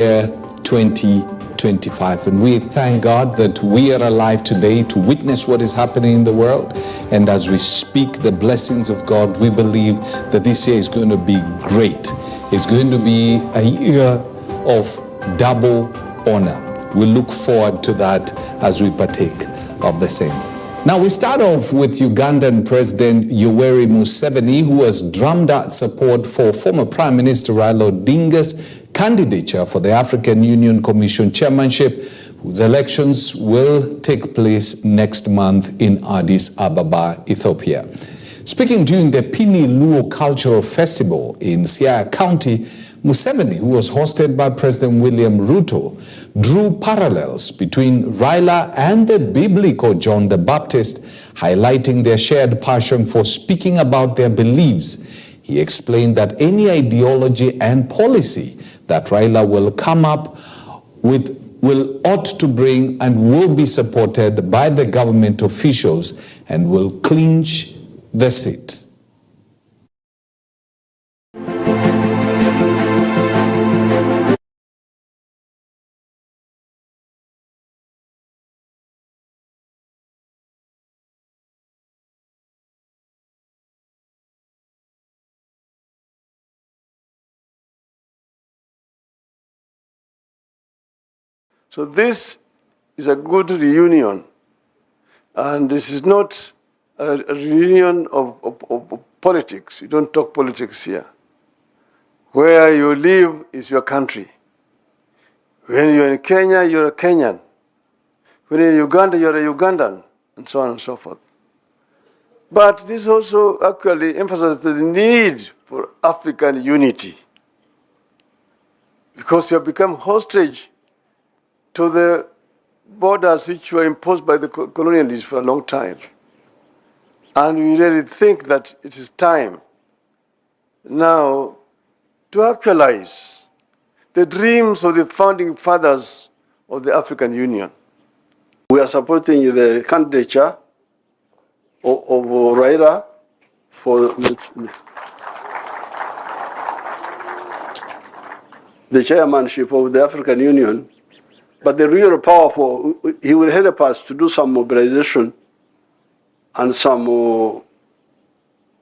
year 2025. And we thank God that we are alive today to witness what is happening in the world. And as we speak the blessings of God, we believe that this year is going to be great. It's going to be a year of double honor. We look forward to that as we partake of the same. Now we start off with Ugandan President Yoweri Museveni, who has drummed out support for former Prime Minister Raila Odinga's candidature for the African Union Commission chairmanship, whose elections will take place next month in Addis Ababa, Ethiopia. Speaking during the Pini Luo Cultural Festival in Siaya County, Museveni, who was hosted by President William Ruto, drew parallels between Raila and the biblical John the Baptist, highlighting their shared passion for speaking about their beliefs. He explained that any ideology and policy that Raila will come up with ought to bring and will be supported by the government officials and will clinch the seat. So this is a good reunion, and this is not a reunion of politics. You don't talk politics here. Where you live is your country. When you're in Kenya, you're a Kenyan. When you're in Uganda, you're a Ugandan, and so on and so forth. But this also actually emphasizes the need for African unity, because we have become hostage to the borders which were imposed by the colonialists for a long time. And we really think that it is time now to actualize the dreams of the founding fathers of the African Union. We are supporting the candidature of Raila for the chairmanship of the African Union. But the real powerful, he will help us to do some mobilization and some,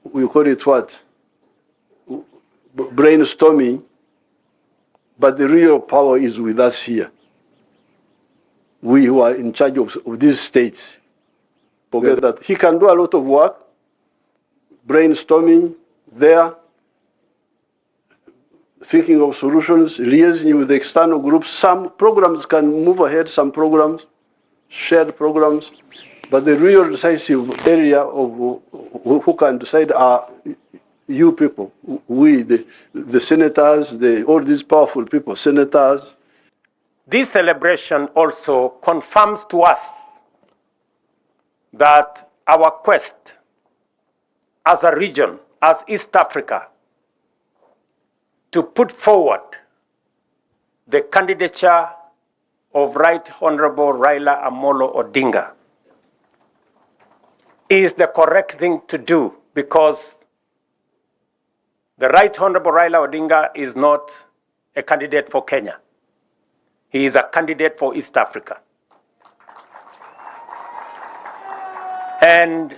we call it what? Brainstorming. But the real power is with us here. We who are in charge of these states. Forget that. He can do a lot of work, brainstorming there, thinking of solutions, liaising with the external groups. Some programs can move ahead, some programs, shared programs, but the real decisive area of who can decide are you people, we, the senators, all these powerful people, senators. This celebration also confirms to us that our quest as a region, as East Africa, to put forward the candidature of Right Honorable Raila Amolo Odinga is the correct thing to do, because the Right Honorable Raila Odinga is not a candidate for Kenya. He is a candidate for East Africa. And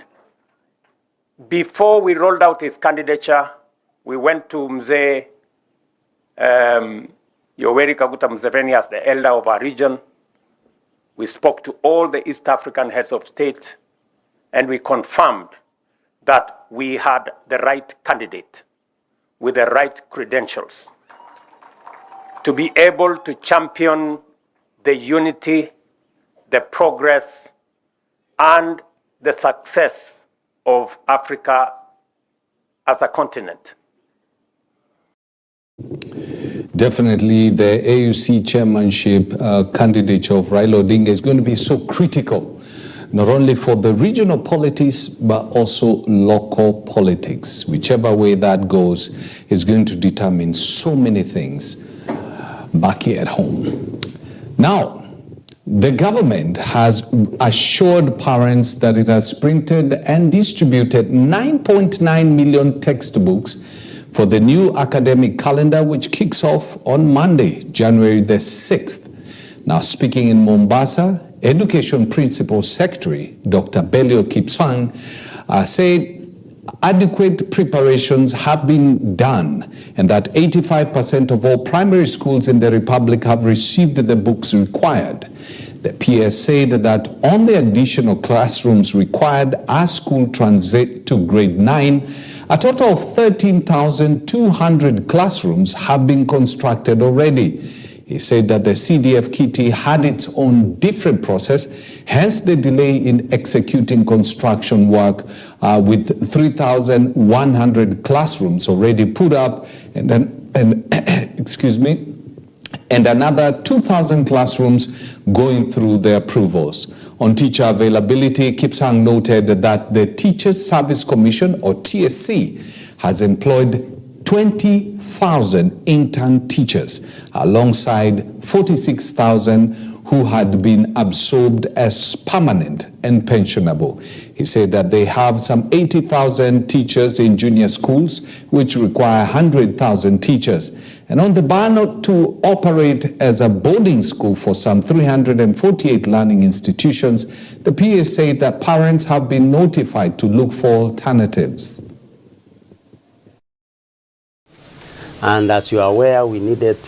before we rolled out his candidature, we went to Yoweri Kaguta Museveni as the elder of our region. We spoke to all the East African heads of state, and we confirmed that we had the right candidate with the right credentials to be able to champion the unity, the progress, and the success of Africa as a continent. Definitely, the AUC chairmanship candidature of Raila Odinga is going to be so critical, not only for the regional politics, but also local politics. Whichever way that goes is going to determine so many things back here at home. Now, the government has assured parents that it has printed and distributed 9.9 million textbooks for the new academic calendar, which kicks off on Monday, January the 6th. Now, speaking in Mombasa, Education Principal Secretary Dr. Belio Kipsang said adequate preparations have been done and that 85% of all primary schools in the Republic have received the books required. The PS said that on the additional classrooms required as school transit to grade 9, a total of 13,200 classrooms have been constructed already. He said that the CDF kitty had its own different process, hence the delay in executing construction work with 3,100 classrooms already put up and another 2,000 classrooms going through the approvals. On teacher availability, Kipsang noted that the Teachers Service Commission, or TSC, has employed 20,000 intern teachers alongside 46,000 who had been absorbed as permanent and pensionable. He said that they have some 80,000 teachers in junior schools, which require 100,000 teachers. And on the ban to operate as a boarding school for some 348 learning institutions, the PS said that parents have been notified to look for alternatives. And as you are aware, we needed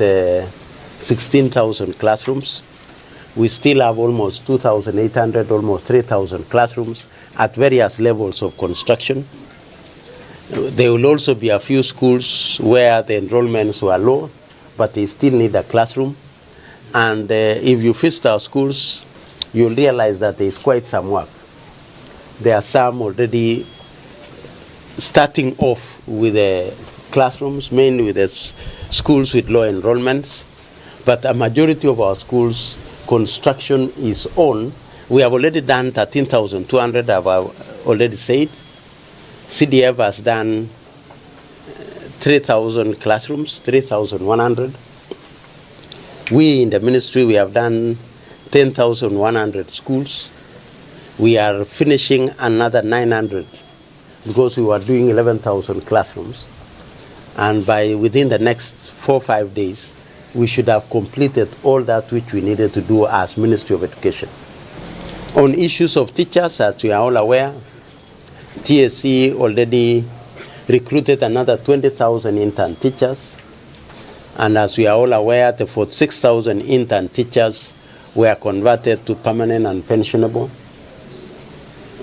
16,000 classrooms. We still have almost 2,800, almost 3,000 classrooms at various levels of construction. There will also be a few schools where the enrollments were low, but they still need a classroom. And if you visit our schools, you'll realize that there is quite some work. There are some already starting off with the classrooms, mainly with the schools with low enrollments, but a majority of our schools, construction is on. We have already done 13,200, I've already said. CDF has done 3,000 classrooms, 3,100. We in the ministry, we have done 10,100 schools. We are finishing another 900 because we were doing 11,000 classrooms. And within the next 4 or 5 days, we should have completed all that which we needed to do as Ministry of Education. On issues of teachers, as we are all aware, TSC already recruited another 20,000 intern teachers. And as we are all aware, the 46,000 intern teachers were converted to permanent and pensionable.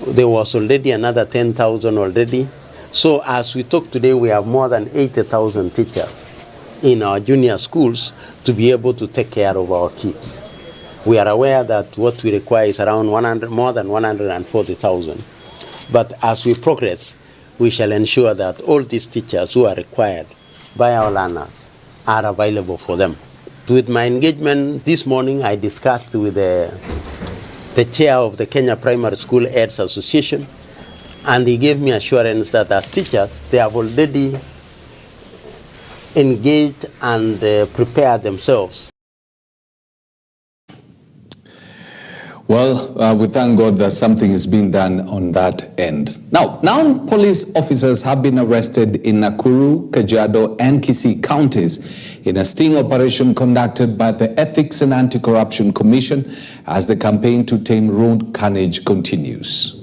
There was already another 10,000 already. So as we talk today, we have more than 80,000 teachers in our junior schools to be able to take care of our kids. We are aware that what we require is around more than 140,000. But as we progress, we shall ensure that all these teachers who are required by our learners are available for them. With my engagement this morning, I discussed with the chair of the Kenya Primary School Aids Association, and he gave me assurance that as teachers, they have already engaged and prepared themselves. Well, we thank God that something is being done on that end. Now, police officers have been arrested in Nakuru, Kajiado, and Kisii counties in a sting operation conducted by the Ethics and Anti-Corruption Commission as the campaign to tame road carnage continues.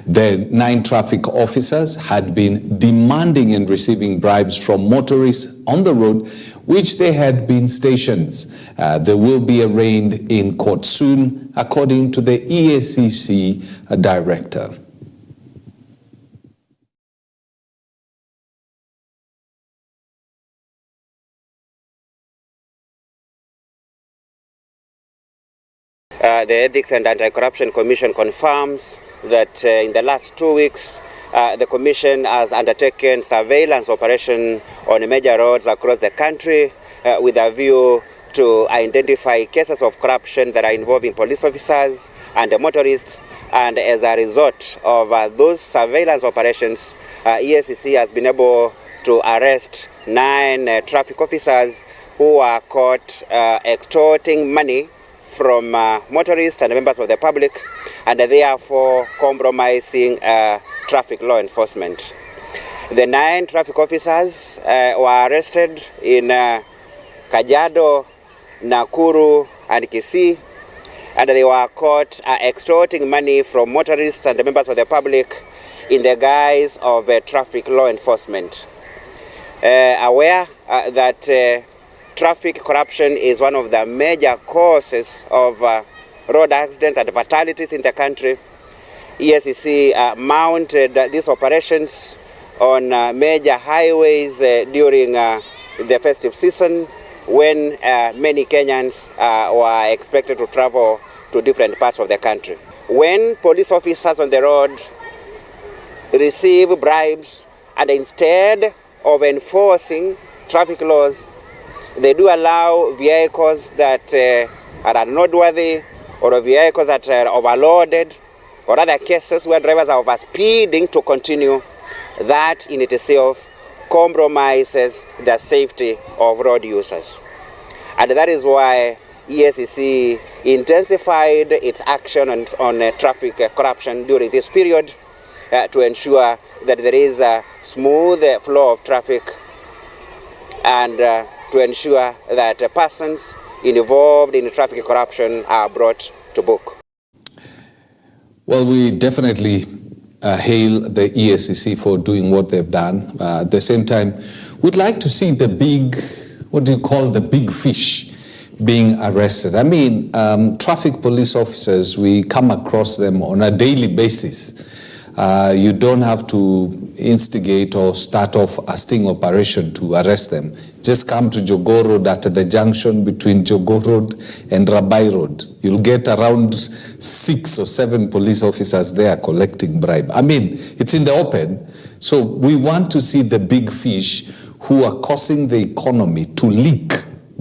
The 9 traffic officers had been demanding and receiving bribes from motorists on the road, which they had been stationed. They will be arraigned in court soon, according to the EACC director. The Ethics and Anti-Corruption Commission confirms that in the last 2 weeks, the Commission has undertaken surveillance operation on major roads across the country with a view to identify cases of corruption that are involving police officers and motorists. And as a result of those surveillance operations, EACC has been able to arrest 9 traffic officers who are caught extorting money from motorists and members of the public, and therefore compromising traffic law enforcement. The 9 traffic officers were arrested in Kajiado, Nakuru and Kisii, and they were caught extorting money from motorists and members of the public in the guise of traffic law enforcement. Aware that traffic corruption is one of the major causes of road accidents and fatalities in the country, EACC mounted these operations on major highways during the festive season, when many Kenyans were expected to travel to different parts of the country. When police officers on the road receive bribes and instead of enforcing traffic laws, they do allow vehicles that are unroadworthy or vehicles that are overloaded or other cases where drivers are overspeeding to continue. That in itself compromises the safety of road users. And that is why EACC intensified its action on traffic corruption during this period to ensure that there is a smooth flow of traffic and to ensure that persons involved in traffic corruption are brought to book. Well, we definitely hail the EACC for doing what they've done. At the same time, we'd like to see the big, what do you call the big fish being arrested. I mean, traffic police officers, we come across them on a daily basis. You don't have to instigate or start off a sting operation to arrest them. Just come to Jogoo Road at the junction between Jogoo Road and Rabai Road. You'll get around 6 or 7 police officers there collecting bribe. I mean, it's in the open. So we want to see the big fish who are causing the economy to leak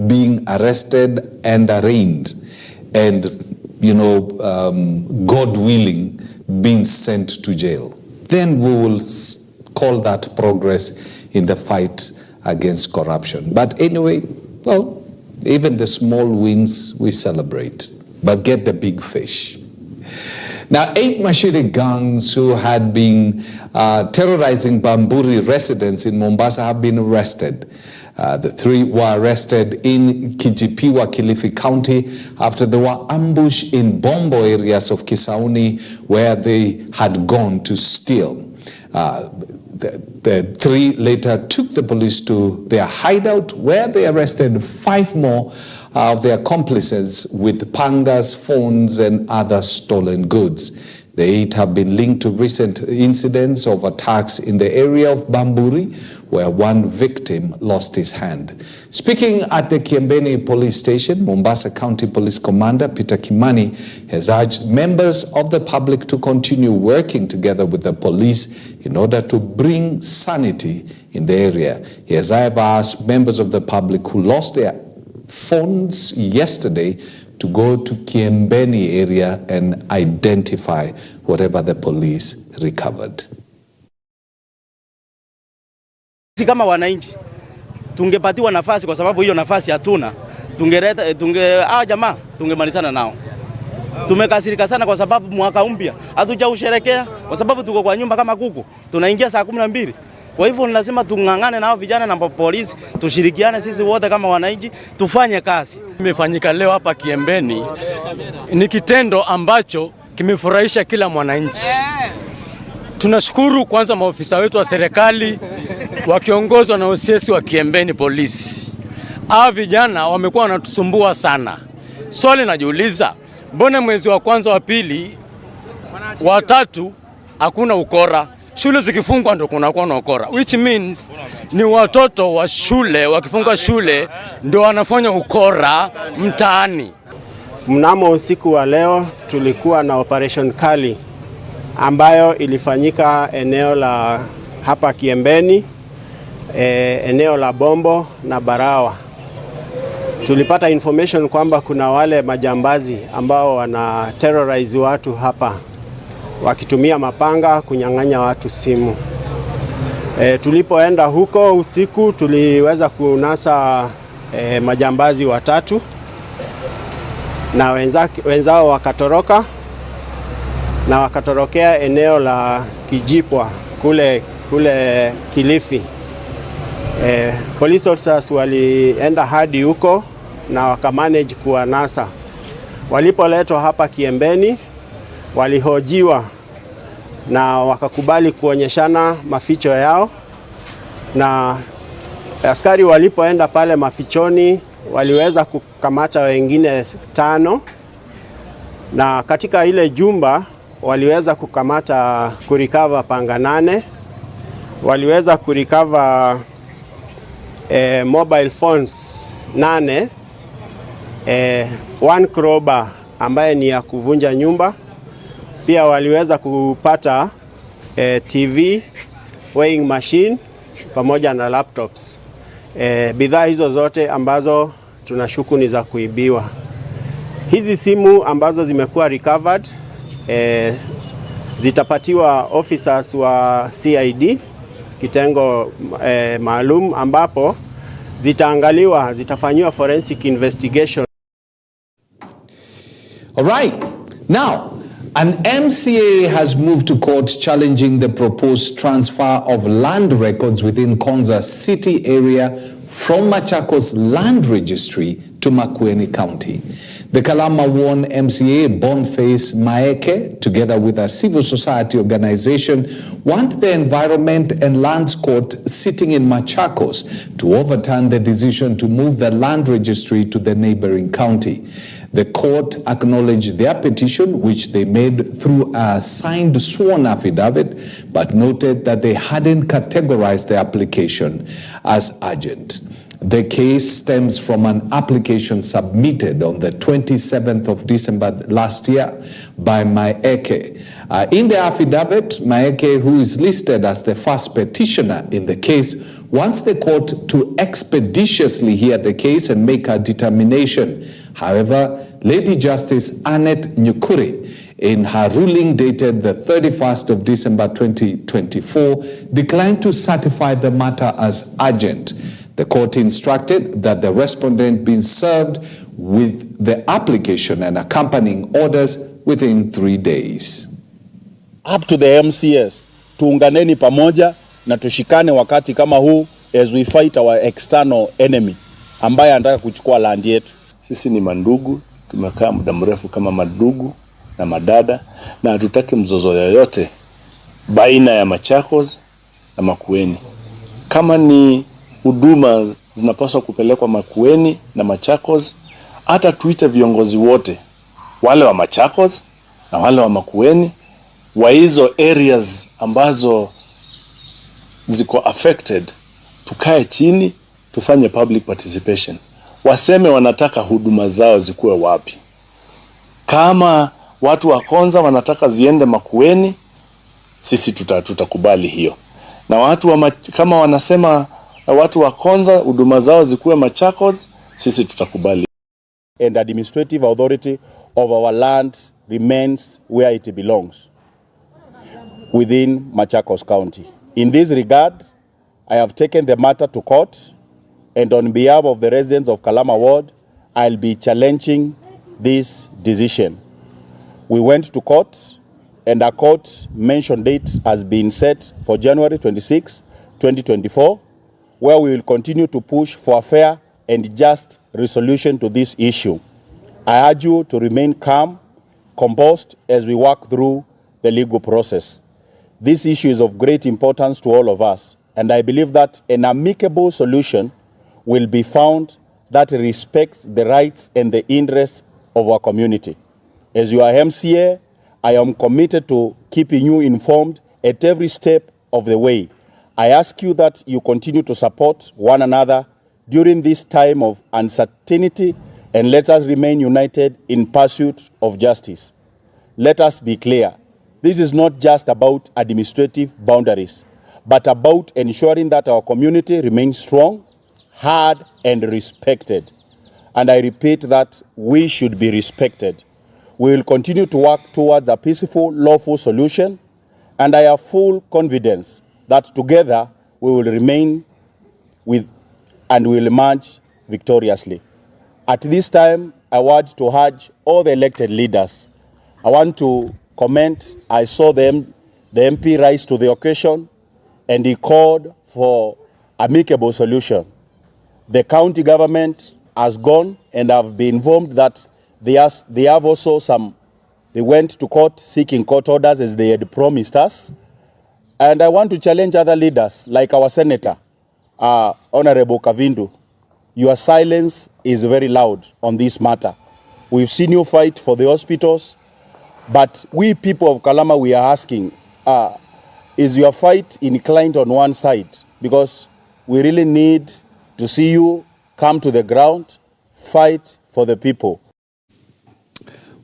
being arrested and arraigned, and, you know, God willing, being sent to jail. Then we will call that progress in the fight against corruption. But anyway, well, even the small wins we celebrate, but get the big fish. Now, 8 Njiri gangs who had been terrorizing Bamburi residents in Mombasa have been arrested. The 3 were arrested in Kijipiwa, Kilifi County, after they were ambushed in Bombo areas of Kisauni, where they had gone to steal. The 3 later took the police to their hideout, where they arrested 5 more of their accomplices with pangas, phones, and other stolen goods. The 8 have been linked to recent incidents of attacks in the area of Bamburi, where 1 victim lost his hand. Speaking at the Kiembeni police station, Mombasa County Police Commander Peter Kimani has urged members of the public to continue working together with the police in order to bring sanity in the area. He has asked members of the public who lost their phones yesterday to go to Kiembeni area and identify whatever the police recovered. Kama wananchi tungepatiwa nafasi, kwa sababu hiyo nafasi hatuna, jamaa tungemalizana nao. Tumekasirika sana kwa sababu mwaka mpya hatujausherekea, kwa sababu tuko kwa nyumba kama kuku, tunaingia saa 12. Kwa hivyo lazima tungangane nao vijana na polisi, tushirikiane sisi wote kama wananchi, tufanye kazi. Imefanyika leo hapa Kiembeni ni kitendo ambacho kimefurahisha kila mwananchi. Tunashukuru kwanza maofisa wetu wa serikali wakiongozwa na OCS wa Kiembeni polisi. Hawa vijana wamekuwa wanatusumbua sana. Swali najiuliza, mbona mwezi wa kwanza, wa pili, wa tatu hakuna ukora? Shule zikifungwa ndo kunakuwa na ukora, which means ni watoto wa shule wakifunga shule ndo wanafanya ukora mtaani. Mnamo usiku wa leo tulikuwa na operation kali ambayo ilifanyika eneo la hapa Kiembeni, eneo la Bombo na Barawa. Tulipata information kwamba kuna wale majambazi ambao wana terrorize watu hapa wakitumia mapanga kunyang'anya watu simu. Tulipoenda huko usiku tuliweza kunasa majambazi 3 na wenzao wakatoroka na wakatorokea eneo la Kijipwa kule kule Kilifi. Police officers walienda hadi huko na wakamanage kuwanasa. Walipoletwa hapa Kiembeni, walihojiwa na wakakubali kuonyeshana maficho yao, na askari walipoenda pale mafichoni waliweza kukamata wengine 5, na katika ile jumba waliweza kurikava panga 8, waliweza kurikava mobile phones 8, one crowbar ambaye ni ya kuvunja nyumba. Pia waliweza kupata TV, weighing machine pamoja na laptops. Bidhaa hizo zote ambazo tunashuku ni za kuibiwa. Hizi simu ambazo zimekuwa recovered zitapatiwa officers wa CID, kitengo maalum, ambapo zitaangaliwa, zitafanyiwa forensic investigation. All right. Now, an MCA has moved to court challenging the proposed transfer of land records within Konza city area from Machakos Land Registry to Makueni County. The Kalama One MCA, Boniface Maeke, together with a civil society organization, want the Environment and Lands Court sitting in Machakos to overturn the decision to move the land registry to the neighboring county. The court acknowledged their petition, which they made through a signed sworn affidavit, but noted that they hadn't categorized the application as urgent. The case stems from an application submitted on the 27th of December last year by Maeke. In the affidavit, Maeke, who is listed as the first petitioner in the case, wants the court to expeditiously hear the case and make a determination. However, Lady Justice Annette Nyukuri, in her ruling dated the 31st of December 2024, declined to certify the matter as urgent. The court instructed that the respondent be served with the application and accompanying orders within 3 days. Up to the MCS, tuunganeni pamoja na tushikane wakati kama huu as we fight our external enemy ambaye anataka kuchukua land yetu. Sisi ni mandugu, tumekaa muda mrefu kama madugu na madada, na hatutaki mzozo yoyote baina ya Machakos na Makueni. Kama ni huduma zinapaswa kupelekwa Makueni na Machakos, hata tuite viongozi wote, wale wa Machakos na wale wa Makueni, wa hizo areas ambazo ziko affected, tukae chini, tufanye public participation. Waseme wanataka huduma zao zikuwe wapi. Kama watu wa Konza wanataka ziende Makueni, sisi tutakubali hiyo. Na watu kama wanasema watu wa Konza huduma zao zikuwe Machakos, sisi tutakubali. And administrative authority of our land remains where it belongs, within Machakos County. In this regard, I have taken the matter to court, and on behalf of the residents of Kalama Ward, I'll be challenging this decision. We went to court, and a court mentioned date has been set for January 26, 2024, where we will continue to push for a fair and just resolution to this issue. I urge you to remain calm, composed as we work through the legal process. This issue is of great importance to all of us, and I believe that an amicable solution will be found that respects the rights and the interests of our community. As your MCA, I am committed to keeping you informed at every step of the way. I ask you that you continue to support one another during this time of uncertainty, and let us remain united in pursuit of justice. Let us be clear. This is not just about administrative boundaries, but about ensuring that our community remains strong, heard, and respected. And I repeat that we should be respected. We will continue to work towards a peaceful, lawful solution, and I have full confidence that together we will remain with and will emerge victoriously. At this time, I want to urge all the elected leaders. I want to comment, I saw the MP rise to the occasion and he called for amicable solution. The county government has gone, and I've been informed that they have also they went to court seeking court orders as they had promised us. And I want to challenge other leaders, like our senator, Honorable Kavindu. Your silence is very loud on this matter. We've seen you fight for the hospitals, but we people of Kalama, we are asking, is your fight inclined on one side? Because we really need to see you come to the ground, fight for the people.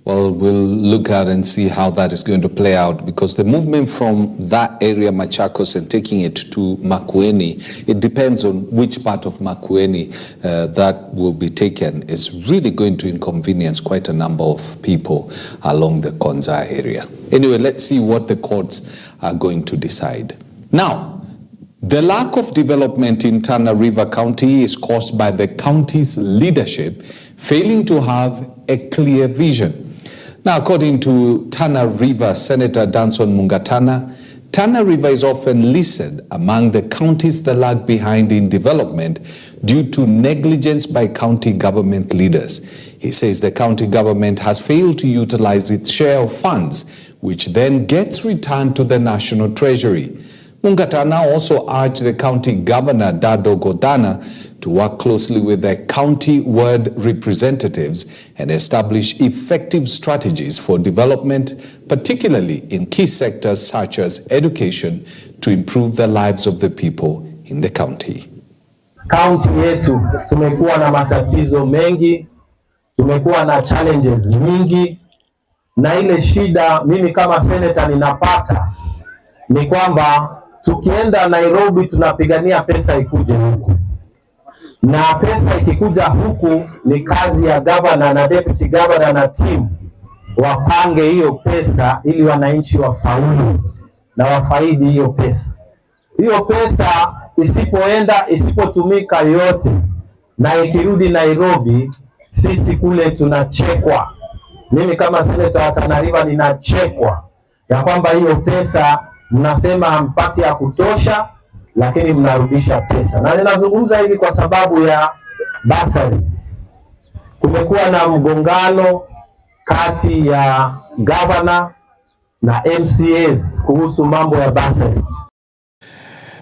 Well, we'll look at and see how that is going to play out, because the movement from that area, Machakos, and taking it to Makueni, it depends on which part of Makueni that will be taken. It's really going to inconvenience quite a number of people along the Konza area. Anyway, let's see what the courts are going to decide. Now, the lack of development in Tana River County is caused by the county's leadership failing to have a clear vision. Now, according to Tana River Senator Danson Mungatana, Tana River is often listed among the counties that lag behind in development due to negligence by county government leaders. He says the county government has failed to utilize its share of funds, which then gets returned to the national treasury. Mungatana also urged the county governor, Dado Godana, to work closely with the county ward representatives and establish effective strategies for development, particularly in key sectors such as education, to improve the lives of the people in the county. County yetu tumekuwa na matatizo mengi, tumekuwa na challenges nyingi, na ile shida mimi kama senator ninapata ni kwamba tukienda Nairobi tunapigania pesa ikuje huku. Na pesa ikikuja huku ni kazi ya governor na deputy governor na team wapange hiyo pesa ili wananchi wafaulu na wafaidi hiyo pesa. Hiyo pesa isipotumika yote na ikirudi Nairobi, sisi kule tunachekwa. Mimi kama senator wa Tana River ninachekwa ya kwamba hiyo pesa mnasema hampati ya kutosha, lakini mnarudisha pesa. Na ninazungumza hivi kwa sababu ya bursaries. Kumekuwa na mgongano kati ya governor na MCAs kuhusu mambo ya bursary.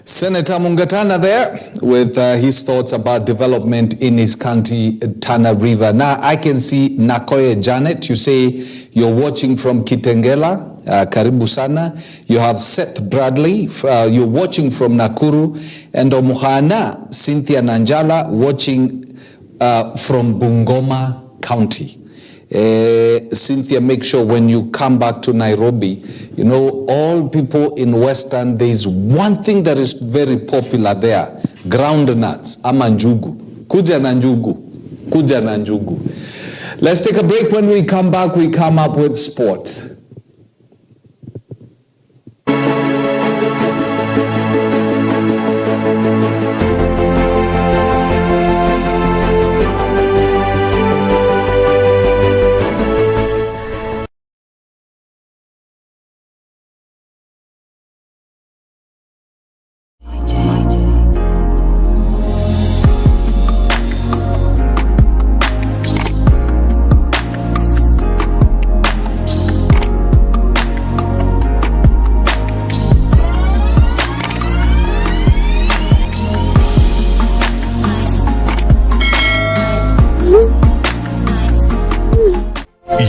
Senator Mungatana there with his thoughts about development in his county, Tana River. Now, I can see Nakoye Janet, you say you're watching from Kitengela. Karibu sana. You have Seth Bradley, you're watching from Nakuru, and Omuhana Cynthia Nanjala watching from Bungoma County. Cynthia, make sure when you come back to Nairobi, you know, all people in Western, there's one thing that is very popular there, ground nuts, ama njugu. Kuja na njugu. Kuja na njugu. Let's take a break. When we come back, we come up with sports.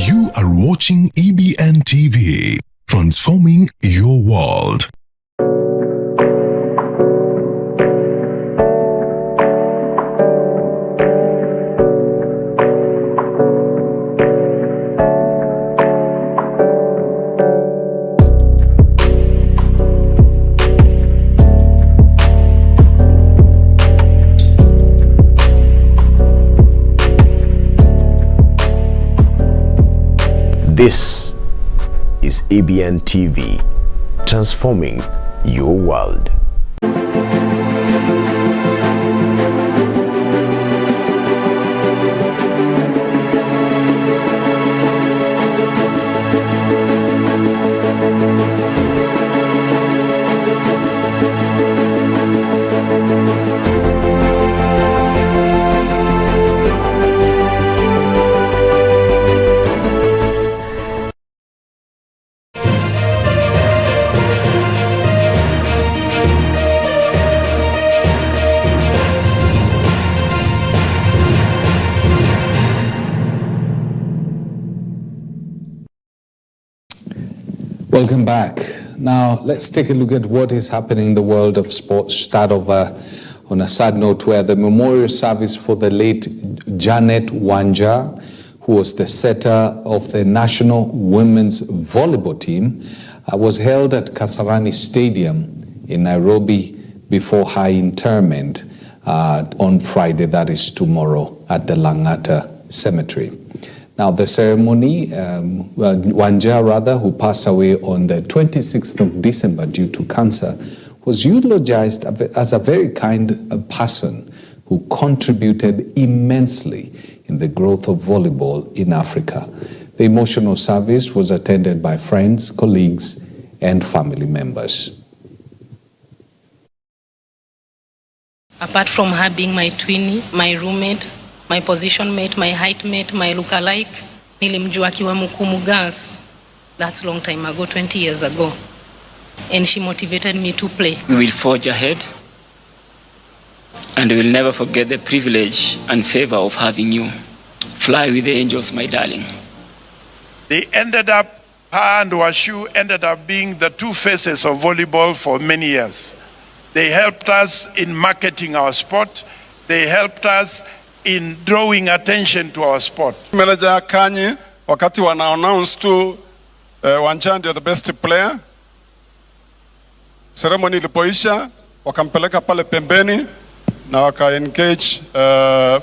You are watching EBN TV, transforming your world. This is EBN TV, transforming your world. Welcome back. Now, let's take a look at what is happening in the world of sports. Start off on a sad note where the memorial service for the late Janet Wanja, who was the setter of the national women's volleyball team, was held at Kasarani Stadium in Nairobi before her interment on Friday, that is tomorrow, at the Langata Cemetery. Now, the ceremony, Wanja, who passed away on the 26th of December due to cancer, was eulogized as a very kind person who contributed immensely in the growth of volleyball in Africa. The emotional service was attended by friends, colleagues, and family members. Apart from her being my twinnie, my roommate, my position mate, my height mate, my look-alike, nilimjua akiwa Mukumu Girls. That's a long time ago, 20 years ago. And she motivated me to play. We will forge ahead, and we will never forget the privilege and favor of having you. Fly with the angels, my darling. They ended up, her and Washu ended up being the two faces of volleyball for many years. They helped us in marketing our sport. They helped us in drawing attention to our sport. Manager Kanyi, wakati wana announce to Wanja ndio the best player. Ceremony ilipoisha, wakampeleka pale pembeni na waka engage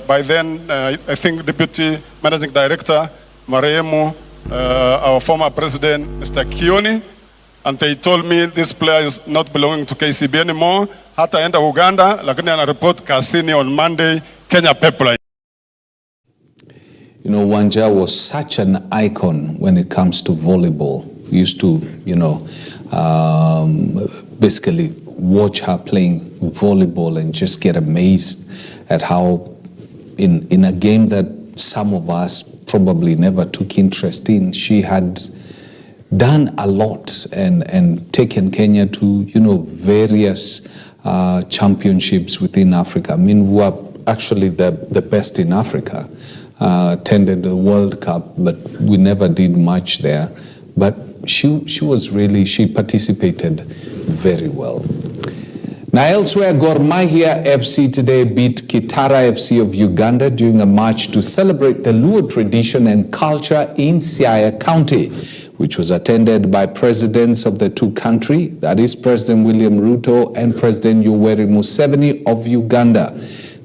by then I think Deputy Managing Director marehemu our former president Mr. Kioni, and they told me this player is not belonging to KCB anymore. Hata enda Uganda, lakini ana report Kasini on Monday, Kenya Pipeline. You know, Wanja was such an icon when it comes to volleyball. We used to, basically watch her playing volleyball and just get amazed at how in a game that some of us probably never took interest in, she had done a lot and taken Kenya to, various championships within Africa. I mean, we were actually the best in Africa. Attended the World Cup, but we never did much there. But she participated very well. Now elsewhere, Gor Mahia FC today beat Kitara FC of Uganda during a march to celebrate the Luo tradition and culture in Siaya County, which was attended by presidents of the two countries, that is President William Ruto and President Yoweri Museveni of Uganda.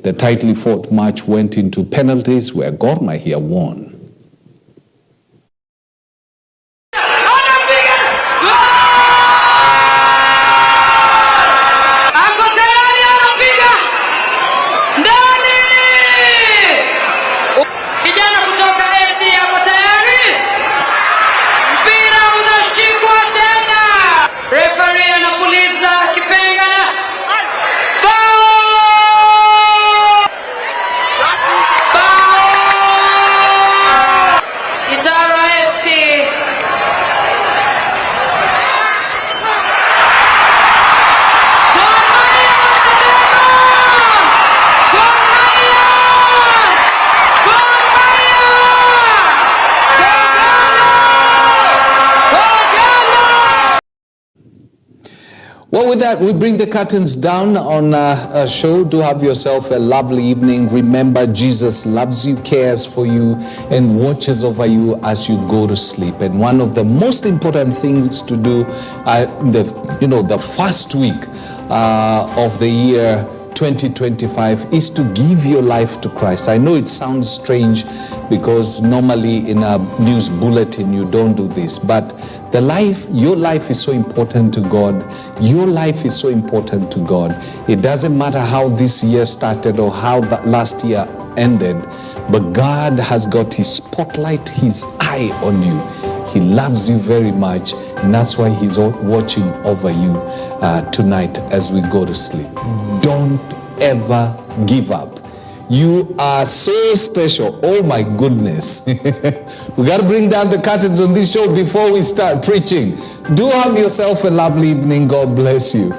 The tightly fought match went into penalties where Gor Mahia won. Well, with that, we bring the curtains down on our show. Do have yourself a lovely evening. Remember, Jesus loves you, cares for you, and watches over you as you go to sleep. And one of the most important things to do, the first week of the year 2025 is to give your life to Christ. I know it sounds strange because normally in a news bulletin you don't do this, but your life is so important to God. Your life is so important to God. It doesn't matter how this year started or how that last year ended, but God has got his spotlight, his eye on you. He loves you very much, and that's why he's watching over you tonight as we go to sleep. Don't ever give up. You are so special. Oh my goodness. We got to bring down the curtains on this show before we start preaching. Do have yourself a lovely evening. God bless you.